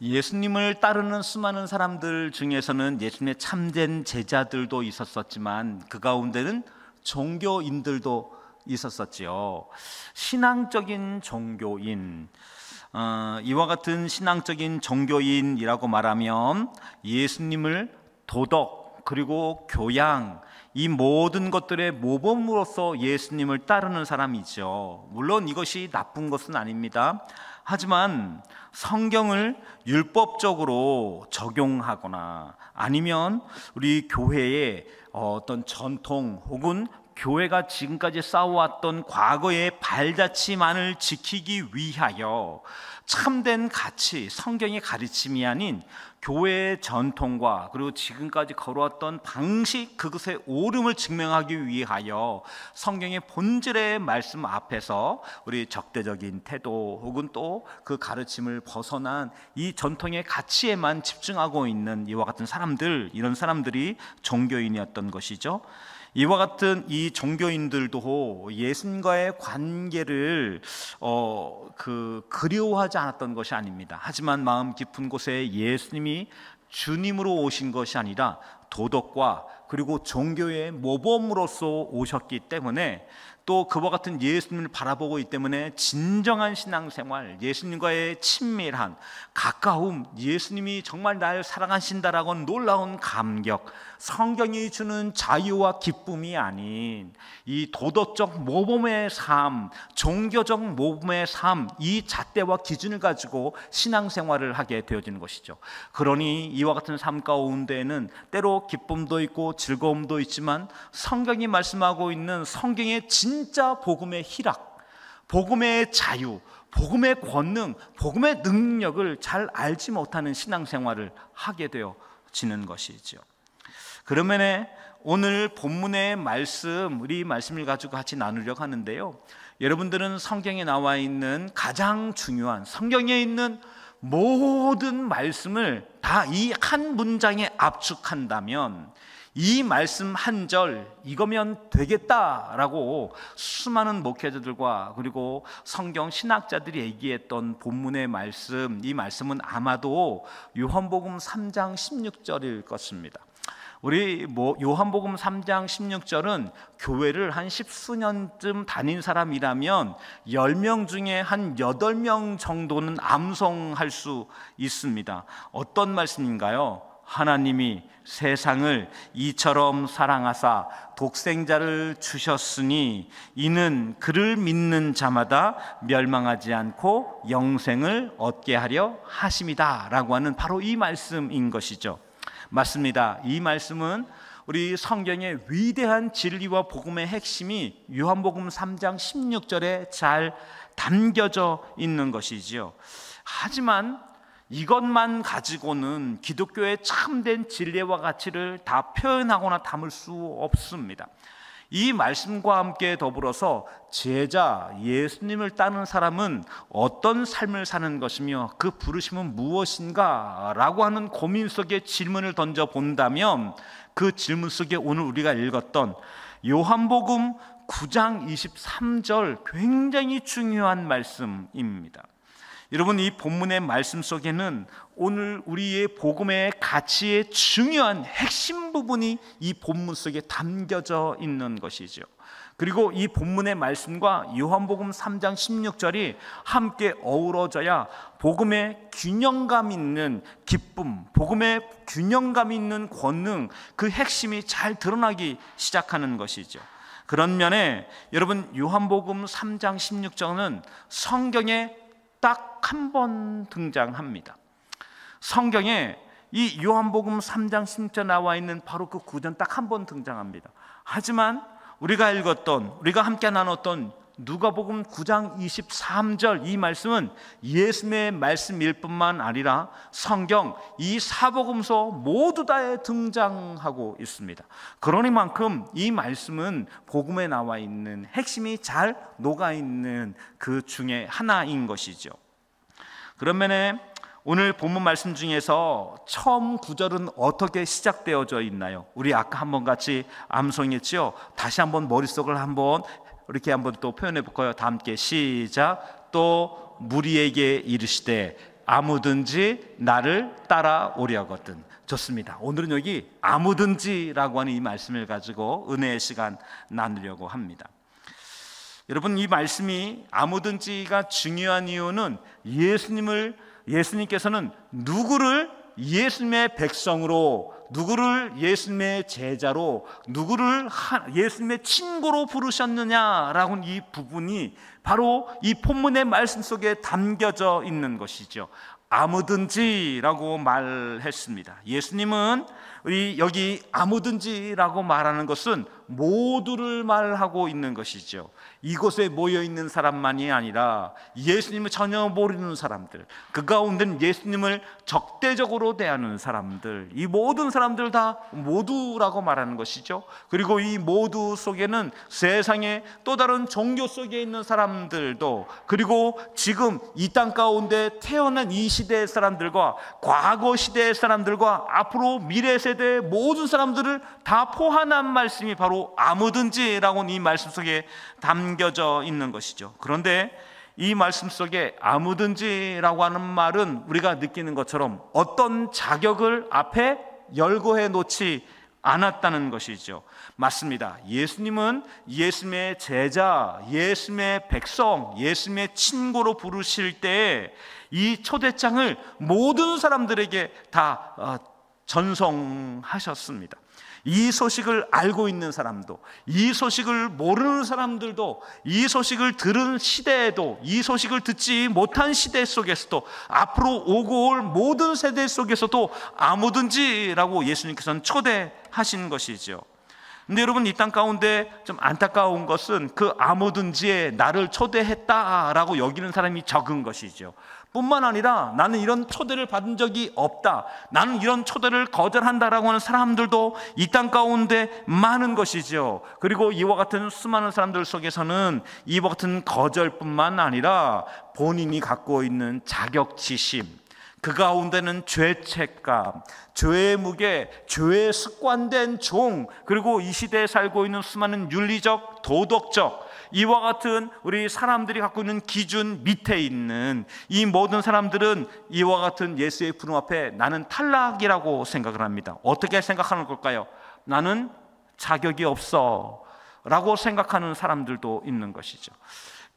예수님을 따르는 수많은 사람들 중에서는 예수님의 참된 제자들도 있었지만 그 가운데는 종교인들도 있었지요. 신앙적인 종교인, 이와 같은 신앙적인 종교인이라고 말하면 예수님을 도덕 그리고 교양, 이 모든 것들의 모범으로서 예수님을 따르는 사람이죠. 물론 이것이 나쁜 것은 아닙니다. 하지만 성경을 율법적으로 적용하거나 아니면 우리 교회의 어떤 전통 혹은 교회가 지금까지 쌓아왔던 과거의 발자취만을 지키기 위하여 참된 가치, 성경의 가르침이 아닌 교회의 전통과 그리고 지금까지 걸어왔던 방식, 그것의 옳음을 증명하기 위하여 성경의 본질의 말씀 앞에서 우리 적대적인 태도 혹은 또 그 가르침을 벗어난 이 전통의 가치에만 집중하고 있는 이와 같은 사람들, 이런 사람들이 종교인이었던 것이죠. 이와 같은 이 종교인들도 예수님과의 관계를 그리워하지 않았던 것이 아닙니다. 하지만 마음 깊은 곳에 예수님이 주님으로 오신 것이 아니라 도덕과 그리고 종교의 모범으로서 오셨기 때문에 또 그와 같은 예수님을 바라보고 있기 때문에 진정한 신앙생활, 예수님과의 친밀한 가까움, 예수님이 정말 날 사랑하신다라고 놀라운 감격, 성경이 주는 자유와 기쁨이 아닌 이 도덕적 모범의 삶, 종교적 모범의 삶, 이 잣대와 기준을 가지고 신앙생활을 하게 되어지는 것이죠. 그러니 이와 같은 삶 가운데에는 때로 기쁨도 있고 즐거움도 있지만 성경이 말씀하고 있는 성경의 진짜 복음의 희락, 복음의 자유, 복음의 권능, 복음의 능력을 잘 알지 못하는 신앙생활을 하게 되어지는 것이죠. 그러면 오늘 본문의 말씀, 우리 말씀을 가지고 같이 나누려고 하는데요, 여러분들은 성경에 나와 있는 가장 중요한, 성경에 있는 모든 말씀을 다 이 한 문장에 압축한다면 이 말씀 한 절 이거면 되겠다라고 수많은 목회자들과 그리고 성경 신학자들이 얘기했던 본문의 말씀, 이 말씀은 아마도 요한복음 3장 16절일 것입니다. 우리 요한복음 3장 16절은 교회를 한 10수년쯤 다닌 사람이라면 10명 중에 한 8명 정도는 암송할 수 있습니다. 어떤 말씀인가요? 하나님이 세상을 이처럼 사랑하사 독생자를 주셨으니 이는 그를 믿는 자마다 멸망하지 않고 영생을 얻게 하려 하심이다 라고 하는 바로 이 말씀인 것이죠. 맞습니다. 이 말씀은 우리 성경의 위대한 진리와 복음의 핵심이 요한복음 3장 16절에 잘 담겨져 있는 것이지요. 하지만 이것만 가지고는 기독교의 참된 진리와 가치를 다 표현하거나 담을 수 없습니다. 이 말씀과 함께 더불어서 제자 예수님을 따르는 사람은 어떤 삶을 사는 것이며 그 부르심은 무엇인가 라고 하는 고민 속에 질문을 던져본다면 그 질문 속에 오늘 우리가 읽었던 요한복음 9장 23절 굉장히 중요한 말씀입니다. 여러분, 이 본문의 말씀 속에는 오늘 우리의 복음의 가치의 중요한 핵심 부분이 이 본문 속에 담겨져 있는 것이죠. 그리고 이 본문의 말씀과 요한복음 3장 16절이 함께 어우러져야 복음의 균형감 있는 기쁨, 복음의 균형감 있는 권능, 그 핵심이 잘 드러나기 시작하는 것이죠. 그런 면에 여러분, 요한복음 3장 16절은 성경에 딱 한 번 등장합니다. 성경에 이 요한복음 3장 16절 나와 있는 바로 그 구절 딱 한 번 등장합니다. 하지만 우리가 읽었던, 우리가 함께 나눴던 누가복음 9장 23절 이 말씀은 예수님의 말씀일 뿐만 아니라 성경 이 사복음서 모두 다에 등장하고 있습니다. 그러니만큼 이 말씀은 복음에 나와 있는 핵심이 잘 녹아있는 그 중에 하나인 것이죠. 그러면 오늘 본문 말씀 중에서 처음 구절은 어떻게 시작되어져 있나요? 우리 아까 한번 같이 암송했죠? 다시 한번 머릿속을 한번 이렇게 한번 또 표현해 볼까요? 다 함께 시작. 또 무리에게 이르시되 아무든지 나를 따라오려거든. 좋습니다. 오늘은 여기 아무든지라고 하는 이 말씀을 가지고 은혜의 시간 나누려고 합니다. 여러분, 이 말씀이 아무든지가 중요한 이유는 예수님께서는 누구를 예수님의 백성으로, 누구를 예수님의 제자로, 누구를 예수님의 친구로 부르셨느냐라고 하는 이 부분이 바로 이 본문의 말씀 속에 담겨져 있는 것이죠. 아무든지라고 말했습니다. 예수님은 여기 아무든지라고 말하는 것은 모두를 말하고 있는 것이죠. 이곳에 모여 있는 사람만이 아니라 예수님을 전혀 모르는 사람들, 그 가운데는 예수님을 적대적으로 대하는 사람들, 이 모든 사람들 다 모두라고 말하는 것이죠. 그리고 이 모두 속에는 세상의 또 다른 종교 속에 있는 사람들도, 그리고 지금 이 땅 가운데 태어난 이 시대의 사람들과 과거 시대의 사람들과 앞으로 미래 세대의 모든 사람들을 다 포함한 말씀이 바로 아무든지라고 하는 이 말씀 속에 담겨져 있는 것이죠. 그런데 이 말씀 속에 아무든지라고 하는 말은 우리가 느끼는 것처럼 어떤 자격을 앞에 열거해 놓지 않았다는 것이죠. 맞습니다. 예수님은 예수님의 제자, 예수님의 백성, 예수님의 친구로 부르실 때 이 초대장을 모든 사람들에게 다 전송하셨습니다. 이 소식을 알고 있는 사람도, 이 소식을 모르는 사람들도, 이 소식을 들은 시대에도, 이 소식을 듣지 못한 시대 속에서도, 앞으로 오고 올 모든 세대 속에서도 아무든지라고 예수님께서는 초대하신 것이죠. 근데 여러분, 이 땅 가운데 좀 안타까운 것은 그 아무든지에 나를 초대했다라고 여기는 사람이 적은 것이죠. 뿐만 아니라 나는 이런 초대를 받은 적이 없다, 나는 이런 초대를 거절한다라고 하는 사람들도 이 땅 가운데 많은 것이죠. 그리고 이와 같은 수많은 사람들 속에서는 이와 같은 거절뿐만 아니라 본인이 갖고 있는 자격지심, 그 가운데는 죄책감, 죄의 무게, 죄에 습관된 종, 그리고 이 시대에 살고 있는 수많은 윤리적, 도덕적, 이와 같은 우리 사람들이 갖고 있는 기준 밑에 있는 이 모든 사람들은 이와 같은 예수의 부름 앞에 나는 탈락이라고 생각을 합니다. 어떻게 생각하는 걸까요? 나는 자격이 없어 라고 생각하는 사람들도 있는 것이죠.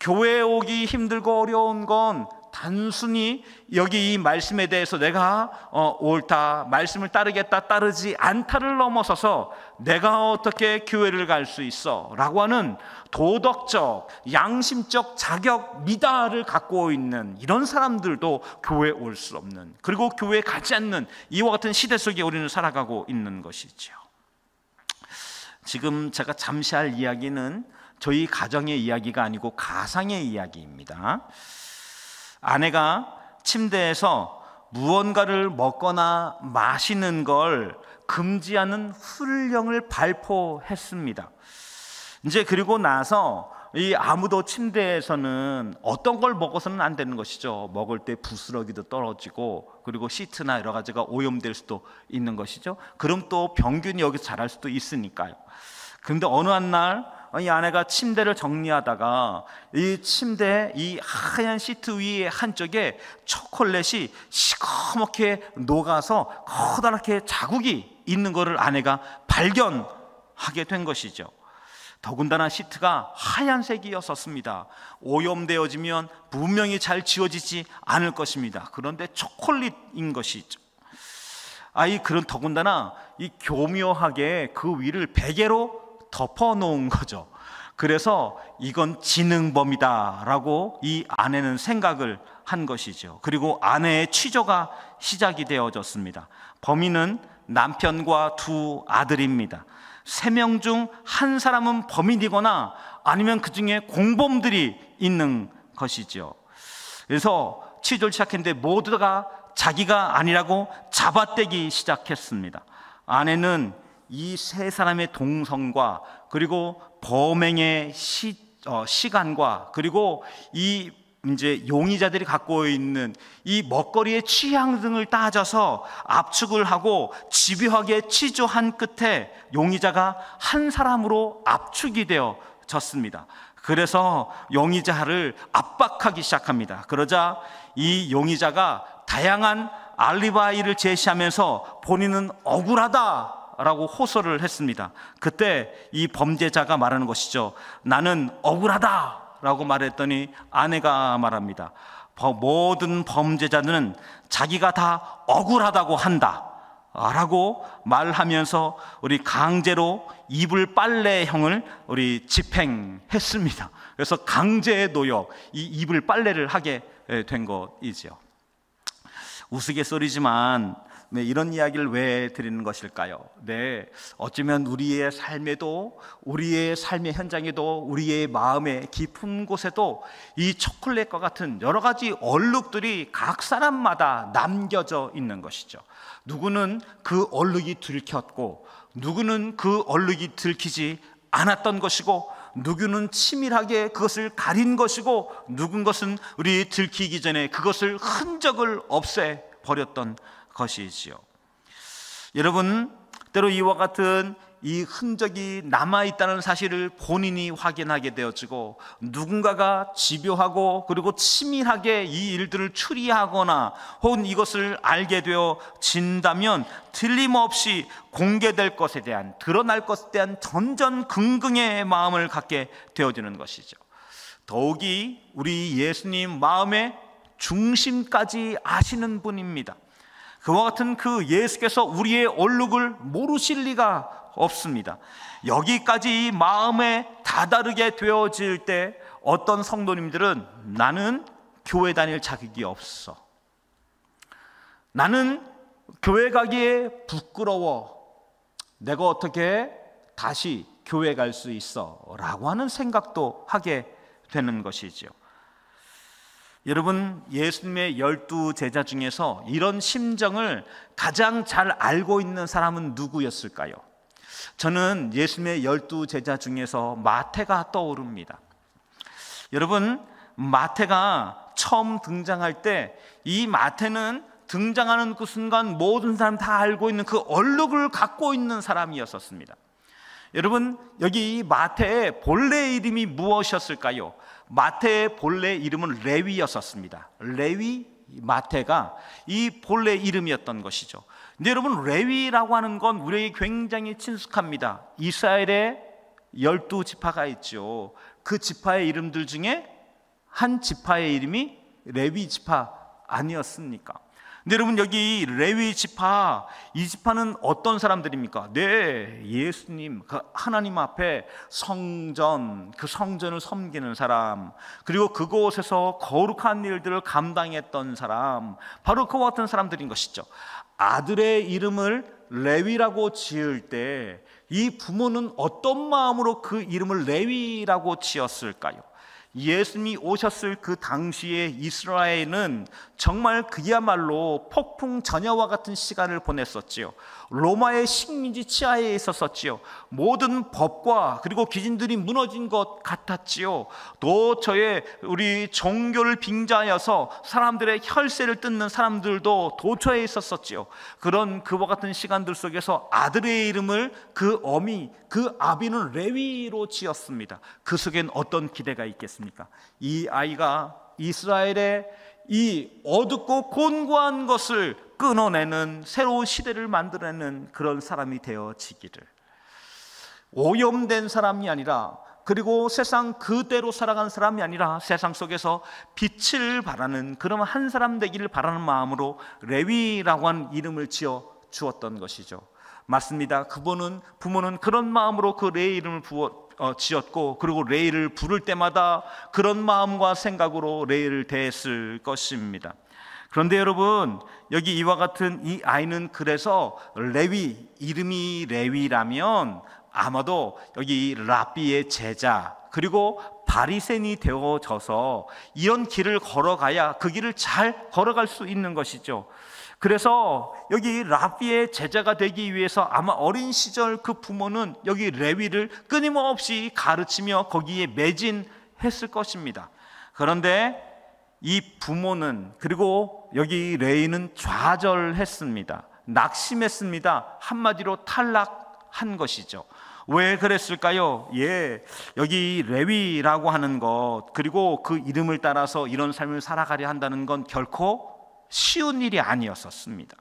교회에 오기 힘들고 어려운 건 단순히 여기 이 말씀에 대해서 내가 옳다, 말씀을 따르겠다, 따르지 않다를 넘어서서 내가 어떻게 교회를 갈 수 있어 라고 하는 도덕적, 양심적 자격 미다를 갖고 있는 이런 사람들도 교회에 올 수 없는, 그리고 교회에 가지 않는 이와 같은 시대 속에 우리는 살아가고 있는 것이죠. 지금 제가 잠시 할 이야기는 저희 가정의 이야기가 아니고 가상의 이야기입니다. 아내가 침대에서 무언가를 먹거나 마시는 걸 금지하는 훈령을 발표했습니다. 이제 그리고 나서 이 아무도 침대에서는 어떤 걸 먹어서는 안 되는 것이죠. 먹을 때 부스러기도 떨어지고, 그리고 시트나 여러 가지가 오염될 수도 있는 것이죠. 그럼 또 병균이 여기서 자랄 수도 있으니까요. 그런데 어느 한 날 이 아내가 침대를 정리하다가 이 침대 이 하얀 시트 위에 한쪽에 초콜릿이 시커멓게 녹아서 커다랗게 자국이 있는 것을 아내가 발견하게 된 것이죠. 더군다나 시트가 하얀색이었었습니다. 오염되어지면 분명히 잘 지워지지 않을 것입니다. 그런데 초콜릿인 것이죠. 그런 더군다나 이 교묘하게 그 위를 베개로 덮어놓은 거죠. 그래서 이건 지능범이다라고 이 아내는 생각을 한 것이죠. 그리고 아내의 취조가 시작이 되어졌습니다. 범인은 남편과 두 아들입니다. 3명 중 한 사람은 범인이거나 아니면 그 중에 공범들이 있는 것이죠. 그래서 취조를 시작했는데 모두가 자기가 아니라고 잡아떼기 시작했습니다. 아내는 이 3사람의 동선과 그리고 범행의 시간과 그리고 이 이제 용의자들이 갖고 있는 이 먹거리의 취향 등을 따져서 압축을 하고 집요하게 취조한 끝에 용의자가 한 사람으로 압축이 되어졌습니다. 그래서 용의자를 압박하기 시작합니다. 그러자 이 용의자가 다양한 알리바이를 제시하면서 본인은 억울하다라고 호소를 했습니다. 그때 이 범죄자가 말하는 것이죠. 나는 억울하다라고 말했더니 아내가 말합니다. 모든 범죄자들은 자기가 다 억울하다고 한다 라고 말하면서 우리 강제로 이불 빨래형을 우리 집행했습니다. 그래서 강제 노역, 이 이불 빨래를 하게 된 것이지요. 우스갯소리지만 이런 이야기를 왜 드리는 것일까요? 어쩌면 우리의 삶에도, 우리의 삶의 현장에도, 우리의 마음의 깊은 곳에도 이 초콜릿과 같은 여러 가지 얼룩들이 각 사람마다 남겨져 있는 것이죠. 누구는 그 얼룩이 들켰고, 누구는 그 얼룩이 들키지 않았던 것이고, 누구는 치밀하게 그것을 가린 것이고, 누군 것은 우리 들키기 전에 그것을 흔적을 없애버렸던 것이지요. 여러분, 때로 이와 같은 이 흔적이 남아있다는 사실을 본인이 확인하게 되어지고, 누군가가 집요하고 그리고 치밀하게 이 일들을 추리하거나 혹은 이것을 알게 되어진다면 틀림없이 공개될 것에 대한, 드러날 것에 대한 전전긍긍의 마음을 갖게 되어지는 것이죠. 더욱이 우리 예수님 마음의 중심까지 아시는 분입니다. 그와 같은 그 예수께서 우리의 얼룩을 모르실 리가 없습니다. 여기까지 마음에 다다르게 되어질 때 어떤 성도님들은 나는 교회 다닐 자격이 없어, 나는 교회 가기에 부끄러워, 내가 어떻게 다시 교회 갈 수 있어 라고 하는 생각도 하게 되는 것이지요. 여러분, 예수님의 12 제자 중에서 이런 심정을 가장 잘 알고 있는 사람은 누구였을까요? 저는 예수님의 12 제자 중에서 마태가 떠오릅니다. 여러분, 마태가 처음 등장할 때 이 마태는 등장하는 그 순간 모든 사람 다 알고 있는 그 얼룩을 갖고 있는 사람이었습니다. 여러분, 여기 마태의 본래 이름이 무엇이었을까요? 마태의 본래 이름은 레위였었습니다. 레위, 마태가 이 본래 이름이었던 것이죠. 근데 여러분, 레위라고 하는 건 우리에게 굉장히 친숙합니다. 이스라엘에 12지파가 있죠. 그 지파의 이름들 중에 한 지파의 이름이 레위 지파 아니었습니까? 근데 여러분, 여기 레위 지파, 이 지파는 어떤 사람들입니까? 예수님, 그 하나님 앞에 성전, 그 성전을 섬기는 사람, 그리고 그곳에서 거룩한 일들을 감당했던 사람, 바로 그와 같은 사람들인 것이죠. 아들의 이름을 레위라고 지을 때 이 부모는 어떤 마음으로 그 이름을 레위라고 지었을까요? 예수님이 오셨을 그 당시에 이스라엘은 정말 그야말로 폭풍 전야와 같은 시간을 보냈었지요. 로마의 식민지 치하에 있었었지요. 모든 법과 그리고 기준들이 무너진 것 같았지요. 도처에 우리 종교를 빙자하여서 사람들의 혈세를 뜯는 사람들도 도처에 있었었지요. 그런 그와 같은 시간들 속에서 아들의 이름을 그 어미, 그 아비는 레위로 지었습니다. 그 속엔 어떤 기대가 있겠습니까? 이 아이가 이스라엘의 이 어둡고 곤고한 것을 끊어내는 새로운 시대를 만들어내는 그런 사람이 되어지기를, 오염된 사람이 아니라, 그리고 세상 그대로 살아가는 사람이 아니라 세상 속에서 빛을 바라는 그런 한 사람 되기를 바라는 마음으로 레위라고 하는 이름을 지어 주었던 것이죠. 맞습니다. 부모는 그런 마음으로 그 레위 이름을 지었고, 그리고 레위를 부를 때마다 그런 마음과 생각으로 레위를 대했을 것입니다. 그런데 여러분, 여기 이와 같은 이 아이는 그래서 레위, 이름이 레위라면 아마도 여기 랍비의 제자, 그리고 바리새인이 되어져서 이런 길을 걸어가야 그 길을 잘 걸어갈 수 있는 것이죠. 그래서 여기 랍비의 제자가 되기 위해서 아마 어린 시절 그 부모는 여기 레위를 끊임없이 가르치며 거기에 매진했을 것입니다. 그런데 이 부모는, 그리고 여기 레위는 좌절했습니다. 낙심했습니다. 한마디로 탈락한 것이죠. 왜 그랬을까요? 여기 레위라고 하는 것, 그리고 그 이름을 따라서 이런 삶을 살아가려 한다는 건 결코 쉬운 일이 아니었었습니다.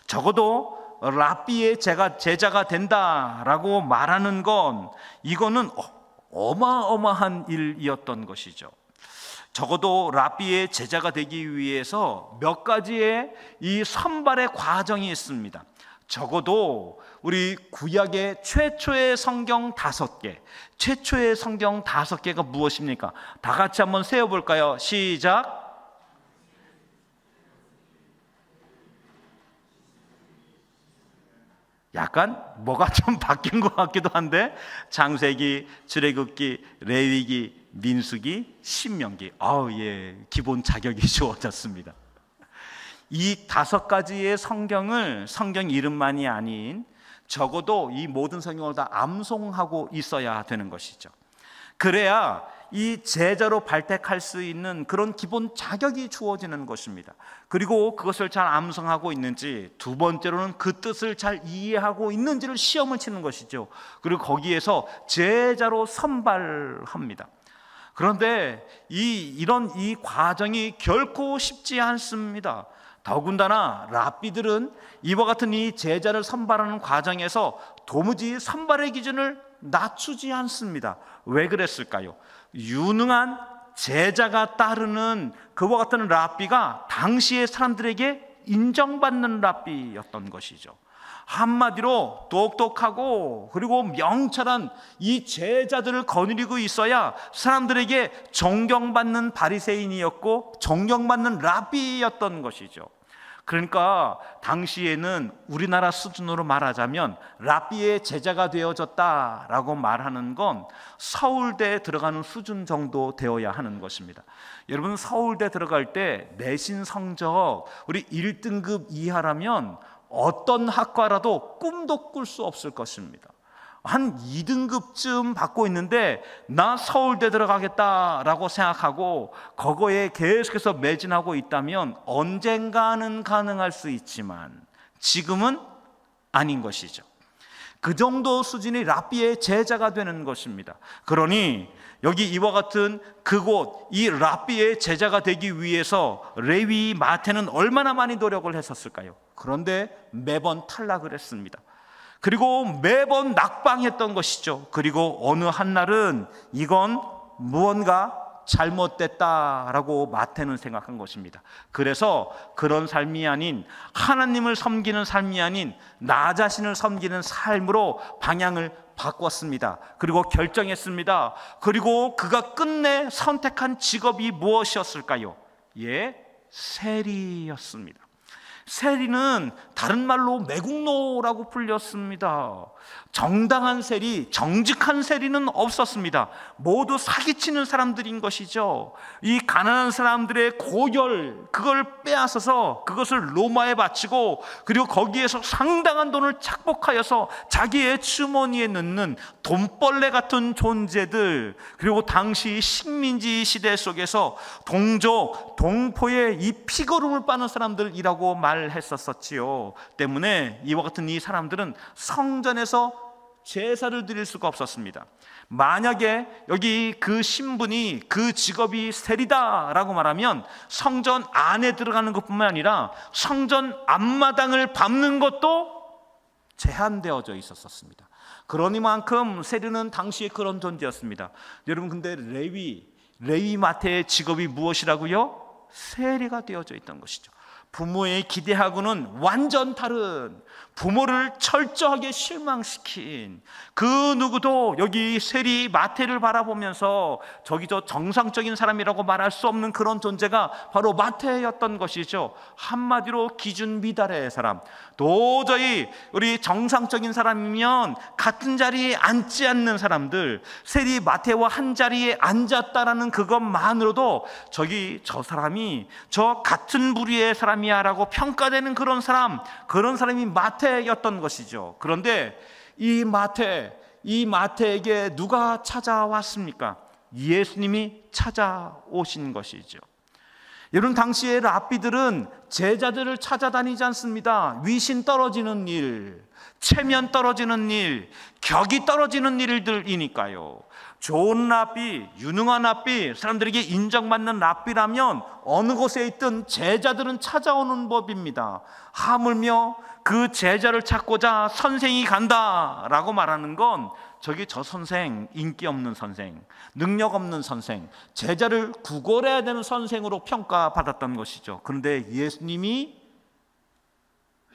적어도 랍비의 제자가 된다라고 말하는 건 이거는 어마어마한 일이었던 것이죠. 적어도 랍비의 제자가 되기 위해서 몇 가지의 이 선발의 과정이 있습니다. 적어도 우리 구약의 최초의 성경 5개, 최초의 성경 5개가 무엇입니까? 다 같이 한번 세어볼까요? 시작. 약간 뭐가 좀 바뀐 것 같기도 한데, 창세기, 출애굽기, 레위기, 민수기, 신명기. 예, 기본 자격이 주어졌습니다. 이 5가지의 성경을 성경 이름만이 아닌 적어도 이 모든 성경을 다 암송하고 있어야 되는 것이죠. 그래야 이 제자로 발탁할 수 있는 그런 기본 자격이 주어지는 것입니다. 그리고 그것을 잘 암송하고 있는지, 두 번째로는 그 뜻을 잘 이해하고 있는지를 시험을 치는 것이죠. 그리고 거기에서 제자로 선발합니다. 그런데 이런 과정이 결코 쉽지 않습니다. 더군다나 랍비들은 이와 같은 이 제자를 선발하는 과정에서 도무지 선발의 기준을 낮추지 않습니다. 왜 그랬을까요? 유능한 제자가 따르는 그와 같은 랍비가 당시의 사람들에게 인정받는 랍비였던 것이죠. 한마디로 똑똑하고 그리고 명철한 이 제자들을 거느리고 있어야 사람들에게 존경받는 바리새인이었고 존경받는 랍비였던 것이죠. 그러니까 당시에는 우리나라 수준으로 말하자면 랍비의 제자가 되어졌다라고 말하는 건 서울대에 들어가는 수준 정도 되어야 하는 것입니다. 여러분, 서울대 들어갈 때 내신 성적 우리 1등급 이하라면 어떤 학과라도 꿈도 꿀 수 없을 것입니다. 한 2등급쯤 받고 있는데 나 서울대 들어가겠다라고 생각하고 그거에 계속해서 매진하고 있다면 언젠가는 가능할 수 있지만 지금은 아닌 것이죠. 그 정도 수준이 랍비의 제자가 되는 것입니다. 그러니 여기 이와 같은 그곳, 이 랍비의 제자가 되기 위해서 레위 마태는 얼마나 많이 노력을 했었을까요? 그런데 매번 탈락을 했습니다. 그리고 매번 낙방했던 것이죠. 그리고 어느 한날은 이건 무언가 잘못됐다라고 마태는 생각한 것입니다. 그래서 그런 삶이 아닌, 하나님을 섬기는 삶이 아닌 나 자신을 섬기는 삶으로 방향을 바꿨습니다. 그리고 결정했습니다. 그리고 그가 끝내 선택한 직업이 무엇이었을까요? 세리였습니다. 세리는 다른 말로 매국노라고 불렸습니다. 정당한 세리, 정직한 세리는 없었습니다. 모두 사기치는 사람들인 것이죠. 이 가난한 사람들의 고열, 그걸 빼앗아서 그것을 로마에 바치고 그리고 거기에서 상당한 돈을 착복하여서 자기의 주머니에 넣는 돈벌레 같은 존재들, 그리고 당시 식민지 시대 속에서 동족, 동포의 이 피고름을 빠는 사람들이라고 말했었지요. 때문에 이와 같은 이 사람들은 성전에서 제사를 드릴 수가 없었습니다. 만약에 여기 그 신분이, 그 직업이 세리다라고 말하면 성전 안에 들어가는 것뿐만 아니라 성전 앞마당을 밟는 것도 제한되어져 있었습니다. 그러니만큼 세리는 당시에 그런 존재였습니다. 여러분, 근데 레위 마태의 직업이 무엇이라고요? 세리가 되어져 있던 것이죠. 부모의 기대하고는 완전 다른, 부모를 철저하게 실망시킨 그 누구도 여기 세리 마태를 바라보면서 저기 저 정상적인 사람이라고 말할 수 없는 그런 존재가 바로 마태였던 것이죠. 한마디로 기준 미달의 사람, 도저히 우리 정상적인 사람이면 같은 자리에 앉지 않는 사람들, 세리 마태와 한 자리에 앉았다라는 그것만으로도 저기 저 사람이 저 같은 부류의 사람이야 라고 평가되는 그런 사람이 마태였던 것이죠. 그런데 이 마태에게 누가 찾아왔습니까? 예수님이 찾아오신 것이죠. 여러분, 당시에 랍비들은 제자들을 찾아다니지 않습니다. 위신 떨어지는 일, 체면 떨어지는 일, 격이 떨어지는 일들이니까요. 좋은 랍비, 유능한 랍비, 사람들에게 인정받는 랍비라면 어느 곳에 있든 제자들은 찾아오는 법입니다. 하물며 그 제자를 찾고자 선생이 간다라고 말하는 건 저기 저 선생, 인기 없는 선생, 능력 없는 선생, 제자를 구걸해야 되는 선생으로 평가받았던 것이죠. 그런데 예수님이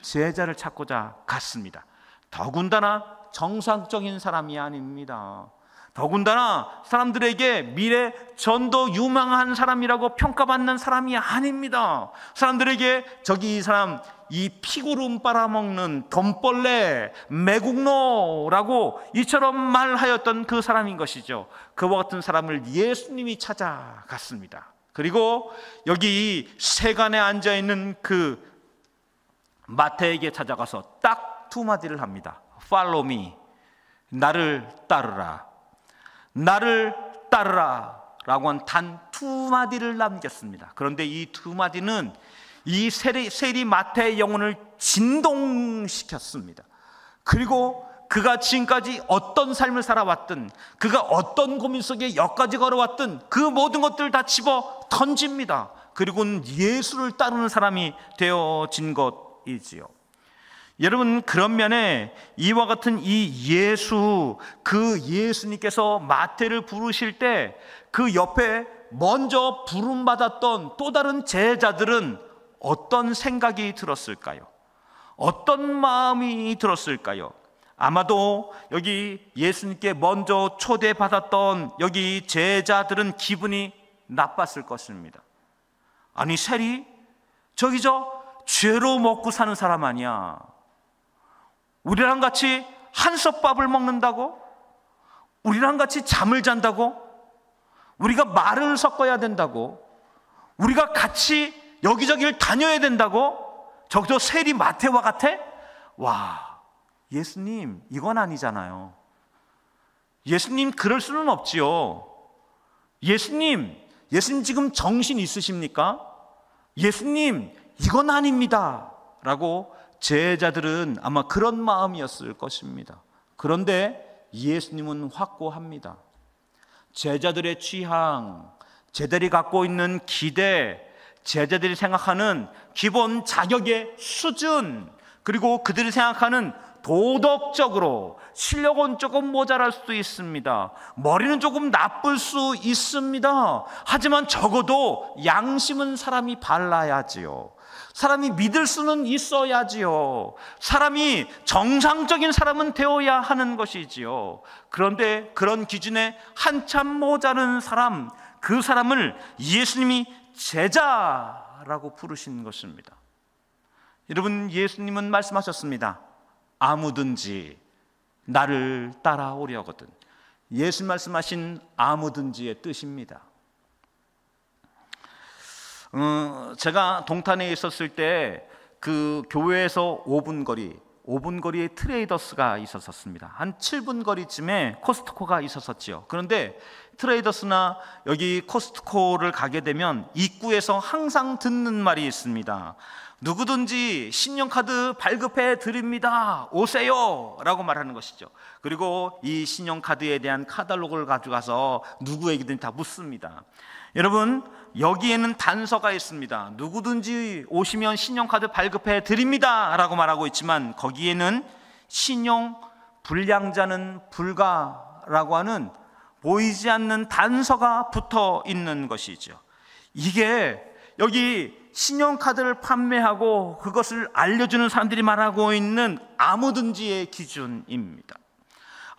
제자를 찾고자 갔습니다. 더군다나 정상적인 사람이 아닙니다. 더군다나 사람들에게 미래 전도 유망한 사람이라고 평가받는 사람이 아닙니다. 사람들에게 저기 이 사람 이 피구름 빨아먹는 돈벌레 매국노라고 이처럼 말하였던 그 사람인 것이죠. 그와 같은 사람을 예수님이 찾아갔습니다. 그리고 여기 세간에 앉아있는 그 마태에게 찾아가서 딱 두 마디를 합니다. Follow me, 나를 따르라, 나를 따르라 라고 한 단 두 마디를 남겼습니다. 그런데 이 두 마디는 이 세리 마태의 영혼을 진동시켰습니다. 그리고 그가 지금까지 어떤 삶을 살아왔든, 그가 어떤 고민 속에 여기까지 걸어왔든 그 모든 것들을 다 집어 던집니다. 그리고는 예수를 따르는 사람이 되어진 것이지요. 여러분, 그런 면에 이와 같은 이 예수, 그 예수님께서 마태를 부르실 때 그 옆에 먼저 부름받았던 또 다른 제자들은 어떤 생각이 들었을까요? 어떤 마음이 들었을까요? 아마도 여기 예수님께 먼저 초대받았던 여기 제자들은 기분이 나빴을 것입니다. 아니, 세리? 저기 저 죄로 먹고 사는 사람 아니야? 우리랑 같이 한솥밥을 먹는다고? 우리랑 같이 잠을 잔다고? 우리가 말을 섞어야 된다고? 우리가 같이 여기저기를 다녀야 된다고? 저기도 세리 마태와 같아? 와, 예수님 이건 아니잖아요. 예수님 그럴 수는 없지요. 예수님 지금 정신 있으십니까? 예수님 이건 아닙니다 라고 제자들은 아마 그런 마음이었을 것입니다. 그런데 예수님은 확고합니다. 제자들의 취향, 제자들이 갖고 있는 기대, 제자들이 생각하는 기본 자격의 수준, 그리고 그들이 생각하는 도덕적으로 실력은 조금 모자랄 수도 있습니다. 머리는 조금 나쁠 수 있습니다. 하지만 적어도 양심은 사람이 발라야지요. 사람이 믿을 수는 있어야지요. 사람이 정상적인 사람은 되어야 하는 것이지요. 그런데 그런 기준에 한참 모자른 사람, 그 사람을 예수님이 제자라고 부르신 것입니다. 여러분, 예수님은 말씀하셨습니다. 아무든지 나를 따라오려거든. 예수님 말씀하신 아무든지의 뜻입니다. 제가 동탄에 있었을 때 그 교회에서 5분 거리에 트레이더스가 있었습니다. 한 7분 거리쯤에 코스트코가 있었지요. 그런데 트레이더스나 여기 코스트코를 가게 되면 입구에서 항상 듣는 말이 있습니다. 누구든지 신용카드 발급해 드립니다. 오세요 라고 말하는 것이죠. 그리고 이 신용카드에 대한 카탈로그를 가져가서 누구에게든 다 묻습니다. 여러분, 여기에는 단서가 있습니다. 누구든지 오시면 신용카드 발급해 드립니다 라고 말하고 있지만 거기에는 신용 불량자는 불가라고 하는 보이지 않는 단서가 붙어 있는 것이죠. 이게 여기 신용카드를 판매하고 그것을 알려주는 사람들이 말하고 있는 아무든지의 기준입니다.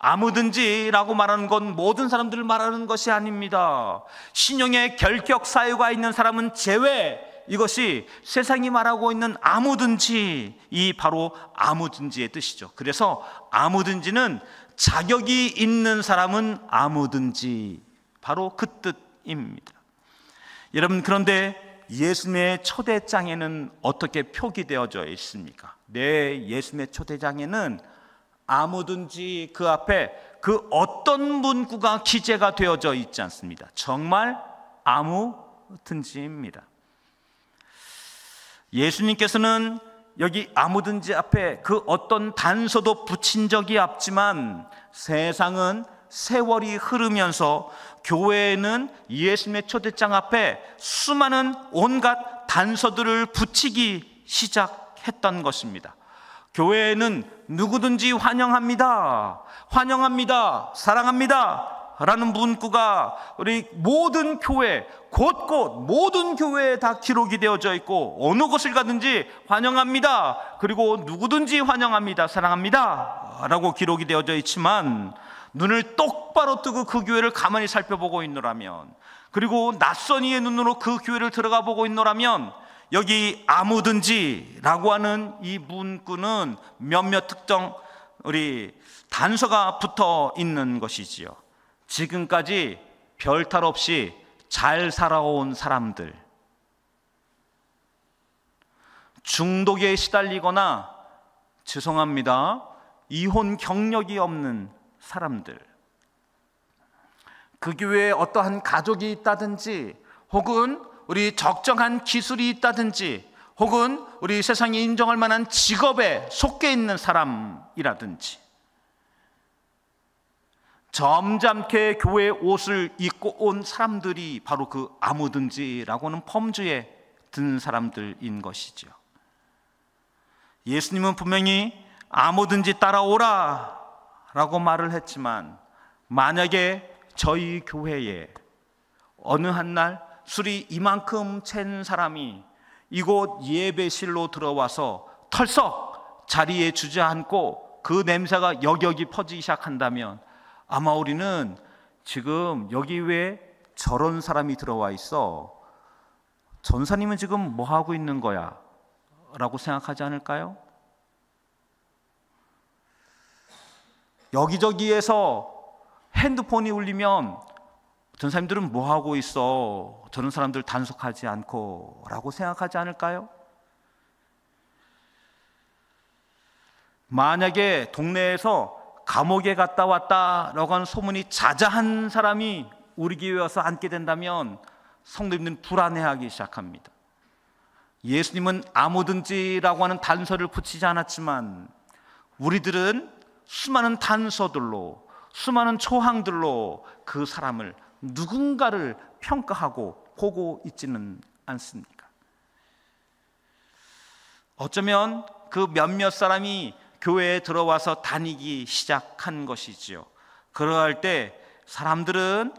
아무든지라고 말하는 건 모든 사람들을 말하는 것이 아닙니다. 신용의 결격 사유가 있는 사람은 제외, 이것이 세상이 말하고 있는 아무든지, 이 바로 아무든지의 뜻이죠. 그래서 아무든지는 자격이 있는 사람은 아무든지, 바로 그 뜻입니다. 여러분, 그런데 예수님의 초대장에는 어떻게 표기되어져 있습니까? 네, 예수님의 초대장에는 아무든지 그 앞에 그 어떤 문구가 기재가 되어져 있지 않습니다. 정말 아무든지입니다. 예수님께서는 여기 아무든지 앞에 그 어떤 단서도 붙인 적이 없지만 세상은 세월이 흐르면서 교회에는 예수님의 초대장 앞에 수많은 온갖 단서들을 붙이기 시작했던 것입니다. 교회에는 누구든지 환영합니다, 환영합니다, 사랑합니다 라는 문구가 우리 모든 교회, 곳곳 모든 교회에 다 기록이 되어져 있고, 어느 곳을 가든지 환영합니다, 그리고 누구든지 환영합니다, 사랑합니다 라고 기록이 되어져 있지만, 눈을 똑바로 뜨고 그 교회를 가만히 살펴보고 있노라면, 그리고 낯선 이의 눈으로 그 교회를 들어가 보고 있노라면, 여기 아무든지 라고 하는 이 문구는 몇몇 특정 우리 단서가 붙어 있는 것이지요. 지금까지 별탈 없이 잘 살아온 사람들, 중독에 시달리거나, 죄송합니다, 이혼 경력이 없는 사람들, 그 교회에 어떠한 가족이 있다든지, 혹은 우리 적정한 기술이 있다든지, 혹은 우리 세상에 인정할 만한 직업에 속해 있는 사람이라든지, 점잖게 교회 옷을 입고 온 사람들이 바로 그 아무든지라고 하는 펌주에 든 사람들인 것이죠. 예수님은 분명히 아무든지 따라오라 라고 말을 했지만, 만약에 저희 교회에 어느 한날 술이 이만큼 챈 사람이 이곳 예배실로 들어와서 털썩 자리에 주저앉고 그 냄새가 여기저기 퍼지기 시작한다면, 아마 우리는 지금 여기 왜 저런 사람이 들어와 있어? 전사님은 지금 뭐 하고 있는 거야? 라고 생각하지 않을까요? 여기저기에서 핸드폰이 울리면 전사님들은 뭐 하고 있어? 저런 사람들 단속하지 않고 라고 생각하지 않을까요? 만약에 동네에서 감옥에 갔다 왔다라고 하는 소문이 자자한 사람이 우리 교회에 와서 앉게 된다면 성도님들은 불안해하기 시작합니다. 예수님은 아무든지라고 하는 단서를 붙이지 않았지만, 우리들은 수많은 단서들로, 수많은 초항들로 그 사람을, 누군가를 평가하고 보고 있지는 않습니까? 어쩌면 그 몇몇 사람이 교회에 들어와서 다니기 시작한 것이지요. 그러할 때 사람들은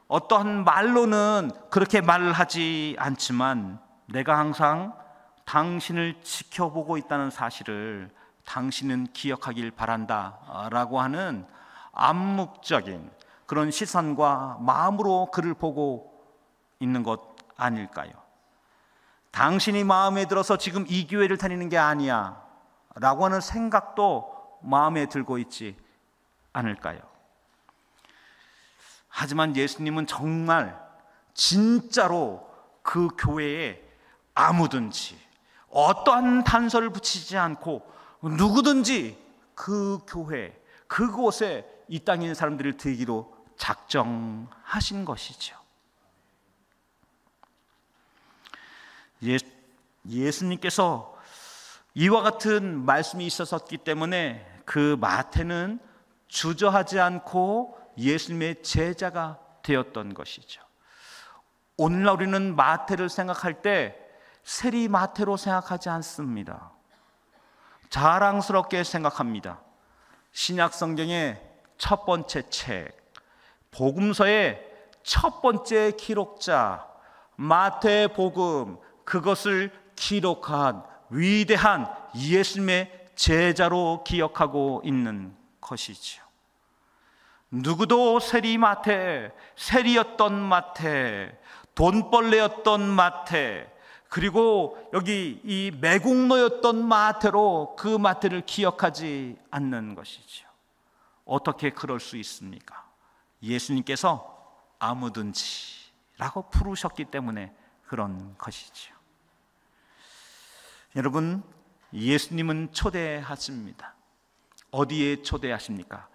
어떠한 말로는 그렇게 말을 하지 않지만, 내가 항상 당신을 지켜보고 있다는 사실을 당신은 기억하길 바란다 라고 하는 암묵적인 그런 시선과 마음으로 그를 보고 있는 것 아닐까요? 당신이 마음에 들어서 지금 이 교회를 다니는 게 아니야 라고 하는 생각도 마음에 들고 있지 않을까요? 하지만 예수님은 정말 진짜로 그 교회에 아무든지 어떠한 단서를 붙이지 않고 누구든지 그 교회, 그곳에 이 땅에 있는 사람들을 들이기로 작정하신 것이죠. 예수님께서 이와 같은 말씀이 있었기 때문에 그 마태는 주저하지 않고 예수님의 제자가 되었던 것이죠. 오늘날 우리는 마태를 생각할 때 세리 마태로 생각하지 않습니다. 자랑스럽게 생각합니다. 신약 성경의 첫 번째 책, 복음서의 첫 번째 기록자 마태복음, 그것을 기록한 위대한 예수님의 제자로 기억하고 있는 것이죠. 누구도 세리 마태, 세리였던 마태, 돈벌레였던 마태, 그리고 여기 이 매국노였던 마태로 그 마태를 기억하지 않는 것이죠. 어떻게 그럴 수 있습니까? 예수님께서 아무든지라고 부르셨기 때문에 그런 것이죠. 여러분, 예수님은 초대하십니다. 어디에 초대하십니까?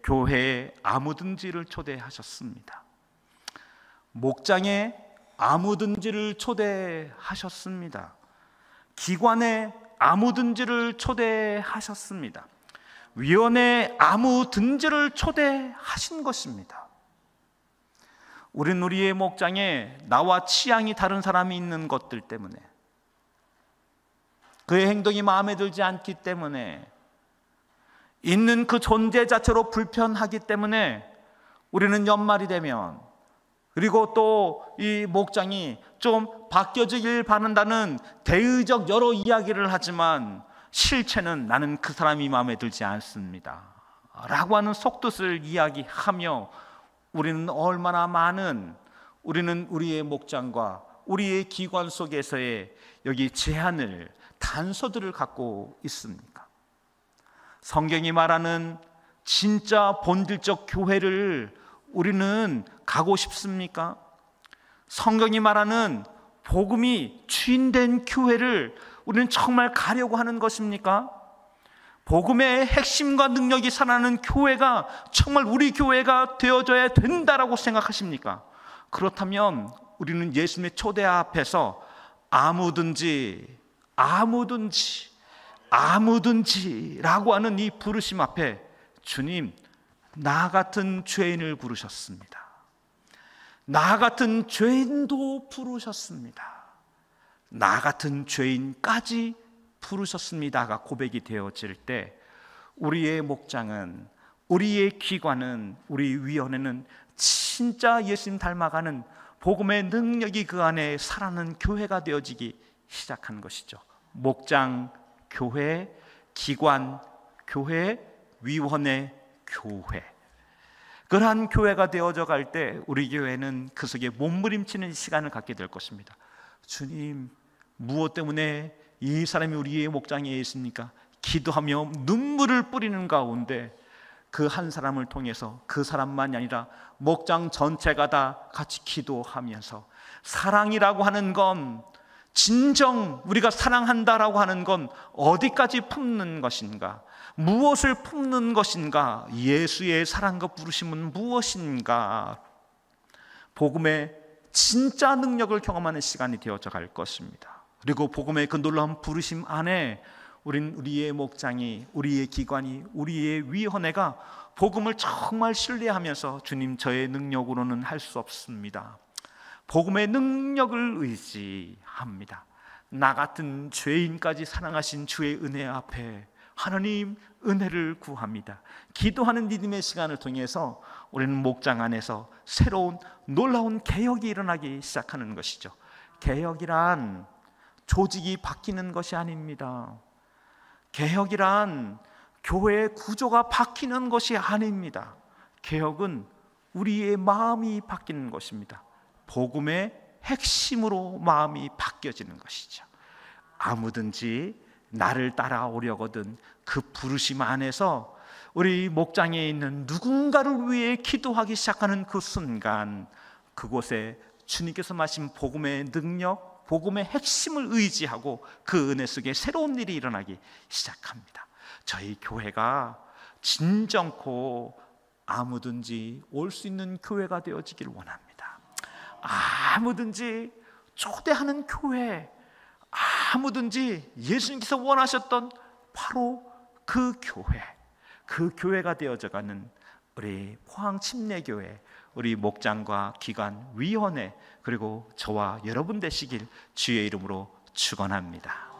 교회에 아무든지를 초대하셨습니다. 목장에 아무든지를 초대하셨습니다. 기관에 아무든지를 초대하셨습니다. 위원회 아무든지를 초대하신 것입니다. 우린 우리의 목장에 나와 취향이 다른 사람이 있는 것들 때문에, 그의 행동이 마음에 들지 않기 때문에, 있는 그 존재 자체로 불편하기 때문에 우리는 연말이 되면, 그리고 또 이 목장이 좀 바뀌어지길 바란다는 대의적 여러 이야기를 하지만 실체는 나는 그 사람이 마음에 들지 않습니다 라고 하는 속뜻을 이야기하며, 우리는 얼마나 많은, 우리는 우리의 목장과 우리의 기관 속에서의 여기 제한을, 단서들을 갖고 있습니까? 성경이 말하는 진짜 본질적 교회를 우리는 가고 싶습니까? 성경이 말하는 복음이 주인된 교회를 우리는 정말 가려고 하는 것입니까? 복음의 핵심과 능력이 살아나는 교회가 정말 우리 교회가 되어져야 된다라고 생각하십니까? 그렇다면 우리는 예수님의 초대 앞에서 아무든지 라고 하는 이 부르심 앞에, 주님, 나 같은 죄인을 부르셨습니다. 나 같은 죄인도 부르셨습니다. 나 같은 죄인까지 부르셨습니다가 고백이 되어질 때, 우리의 목장은, 우리의 기관은, 우리 위원회는 진짜 예수님 닮아가는 복음의 능력이 그 안에 살아나는 교회가 되어지기 시작한 것이죠. 목장, 교회, 기관, 교회, 위원회, 교회. 그러한 교회가 되어져 갈 때 우리 교회는 그 속에 몸부림치는 시간을 갖게 될 것입니다. 주님, 무엇 때문에 이 사람이 우리의 목장에 있습니까? 기도하며 눈물을 뿌리는 가운데 그 한 사람을 통해서, 그 사람만이 아니라 목장 전체가 다 같이 기도하면서, 사랑이라고 하는 건, 진정 우리가 사랑한다라고 하는 건 어디까지 품는 것인가? 무엇을 품는 것인가? 예수의 사랑과 부르심은 무엇인가? 복음의 진짜 능력을 경험하는 시간이 되어져 갈 것입니다. 그리고 복음의 그 놀라운 부르심 안에 우리의 목장이, 우리의 기관이, 우리의 위원회가 복음을 정말 신뢰하면서, 주님, 저의 능력으로는 할 수 없습니다, 복음의 능력을 의지합니다. 나 같은 죄인까지 사랑하신 주의 은혜 앞에 하나님 은혜를 구합니다. 기도하는 믿음의 시간을 통해서 우리는 목장 안에서 새로운 놀라운 개혁이 일어나기 시작하는 것이죠. 개혁이란 조직이 바뀌는 것이 아닙니다. 개혁이란 교회의 구조가 바뀌는 것이 아닙니다. 개혁은 우리의 마음이 바뀌는 것입니다. 복음의 핵심으로 마음이 바뀌어지는 것이죠. 아무든지 나를 따라오려거든 그 부르심 안에서 우리 목장에 있는 누군가를 위해 기도하기 시작하는 그 순간, 그곳에 주님께서 마신 복음의 능력, 복음의 핵심을 의지하고 그 은혜 속에 새로운 일이 일어나기 시작합니다. 저희 교회가 진정코 아무든지 올 수 있는 교회가 되어지길 원합니다. 아무든지 초대하는 교회, 아무든지 예수님께서 원하셨던 바로 그 교회가 되어져가는 우리 포항 침례교회, 우리 목장과 기관, 위원회, 그리고 저와 여러분 되시길 주의 이름으로 축원합니다.